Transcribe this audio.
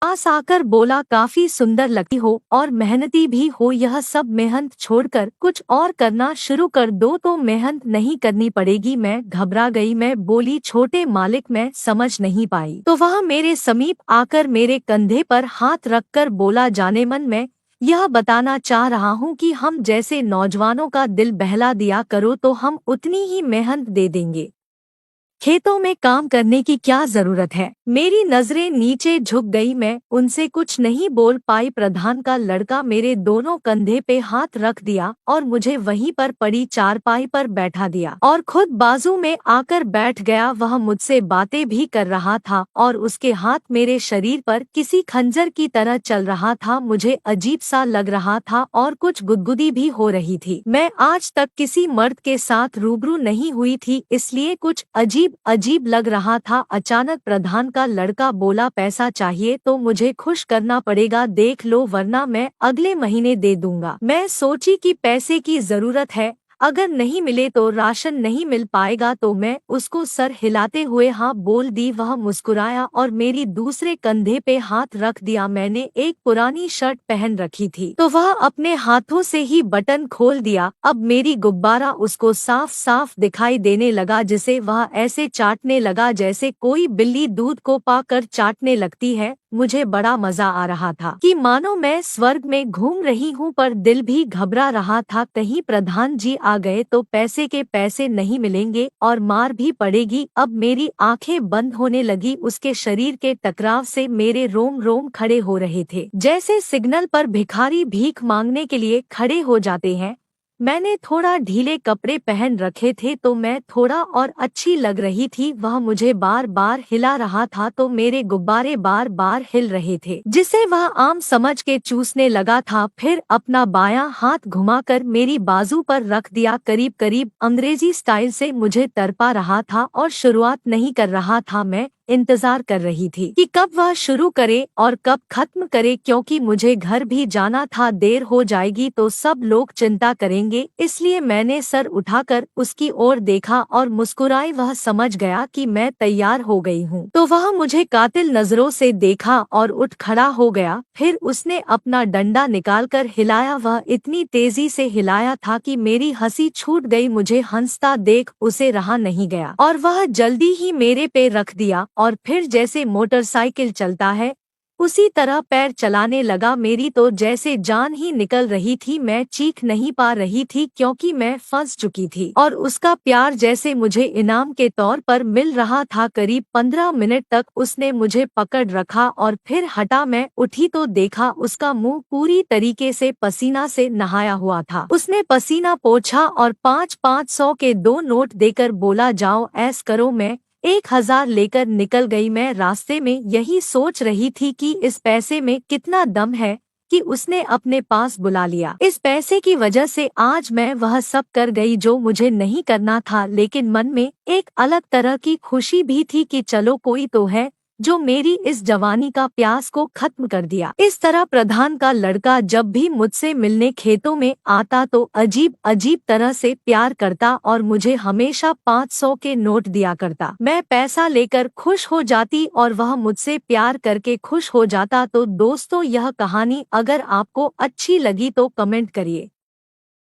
पास आकर बोला, काफी सुंदर लगती हो और मेहनती भी हो, यह सब मेहनत छोड़कर कुछ और करना शुरू कर दो तो मेहनत नहीं करनी पड़ेगी। मैं घबरा गई, मैं बोली, छोटे मालिक मैं समझ नहीं पाई। तो वह मेरे समीप आकर मेरे कंधे पर हाथ रखकर बोला, जाने मन मैं यह बताना चाह रहा हूँ कि हम जैसे नौजवानों का दिल बहला दिया करो तो हम उतनी ही मेहनत दे देंगे। खेतों में काम करने की क्या जरूरत है। मेरी नजरें नीचे झुक गई, मैं उनसे कुछ नहीं बोल पाई। प्रधान का लड़का मेरे दोनों कंधे पे हाथ रख दिया और मुझे वहीं पर पड़ी चारपाई पर बैठा दिया और खुद बाजू में आकर बैठ गया। वह मुझसे बातें भी कर रहा था और उसके हाथ मेरे शरीर पर किसी खंजर की तरह चल रहा था। मुझे अजीब सा लग रहा था और कुछ गुदगुदी भी हो रही थी। मैं आज तक किसी मर्द के साथ रूबरू नहीं हुई थी, इसलिए कुछ अजीब अजीब लग रहा था। अचानक प्रधान का लड़का बोला, पैसा चाहिए तो मुझे खुश करना पड़ेगा, देख लो वरना मैं अगले महीने दे दूंगा। मैं सोची कि पैसे की जरूरत है, अगर नहीं मिले तो राशन नहीं मिल पाएगा। तो मैं उसको सर हिलाते हुए हाँ बोल दी। वह मुस्कुराया और मेरी दूसरे कंधे पे हाथ रख दिया। मैंने एक पुरानी शर्ट पहन रखी थी तो वह अपने हाथों से ही बटन खोल दिया। अब मेरी गुब्बारा उसको साफ साफ दिखाई देने लगा, जिसे वह ऐसे चाटने लगा जैसे कोई बिल्ली दूध को पाकर चाटने लगती है। मुझे बड़ा मजा आ रहा था कि मानो मैं स्वर्ग में घूम रही हूँ, पर दिल भी घबरा रहा था, कहीं प्रधान जी आ गए तो पैसे के पैसे नहीं मिलेंगे और मार भी पड़ेगी। अब मेरी आंखें बंद होने लगी। उसके शरीर के टकराव से मेरे रोम रोम खड़े हो रहे थे, जैसे सिग्नल पर भिखारी भीख मांगने के लिए खड़े हो जाते हैं। मैंने थोड़ा ढीले कपड़े पहन रखे थे तो मैं थोड़ा और अच्छी लग रही थी। वह मुझे बार बार हिला रहा था तो मेरे गुब्बारे बार बार हिल रहे थे, जिसे वह आम समझ के चूसने लगा था। फिर अपना बायां हाथ घुमाकर मेरी बाजू पर रख दिया, करीब करीब अंग्रेजी स्टाइल से मुझे तरपा रहा था और शुरुआत नहीं कर रहा था। मैं इंतजार कर रही थी कि कब वह शुरू करे और कब खत्म करे, क्योंकि मुझे घर भी जाना था। देर हो जाएगी तो सब लोग चिंता करेंगे, इसलिए मैंने सर उठाकर उसकी ओर देखा और मुस्कुराई। वह समझ गया कि मैं तैयार हो गई हूँ तो वह मुझे कातिल नजरों से देखा और उठ खड़ा हो गया। फिर उसने अपना डंडा निकालकर हिलाया। वह इतनी तेजी से हिलाया था कि मेरी हंसी छूट गई। मुझे हंसता देख उसे रहा नहीं गया और वह जल्दी ही मेरे पे रख दिया और फिर जैसे मोटरसाइकिल चलता है उसी तरह पैर चलाने लगा। मेरी तो जैसे जान ही निकल रही थी। मैं चीख नहीं पा रही थी क्योंकि मैं फंस चुकी थी और उसका प्यार जैसे मुझे इनाम के तौर पर मिल रहा था। करीब 15 मिनट तक उसने मुझे पकड़ रखा और फिर हटा। मैं उठी तो देखा उसका मुंह पूरी तरीके से पसीना से नहाया हुआ था। उसने पसीना पोंछा और 500-500 के 2 नोट देकर बोला, जाओ ऐश करो। मैं 1000 लेकर निकल गई। मैं रास्ते में यही सोच रही थी कि इस पैसे में कितना दम है कि उसने अपने पास बुला लिया। इस पैसे की वजह से आज मैं वह सब कर गई जो मुझे नहीं करना था, लेकिन मन में एक अलग तरह की खुशी भी थी कि चलो कोई तो है जो मेरी इस जवानी का प्यास को खत्म कर दिया। इस तरह प्रधान का लड़का जब भी मुझसे मिलने खेतों में आता तो अजीब अजीब तरह से प्यार करता और मुझे हमेशा 500 के नोट दिया करता। मैं पैसा लेकर खुश हो जाती और वह मुझसे प्यार करके खुश हो जाता। तो दोस्तों, यह कहानी अगर आपको अच्छी लगी तो कमेंट करिए।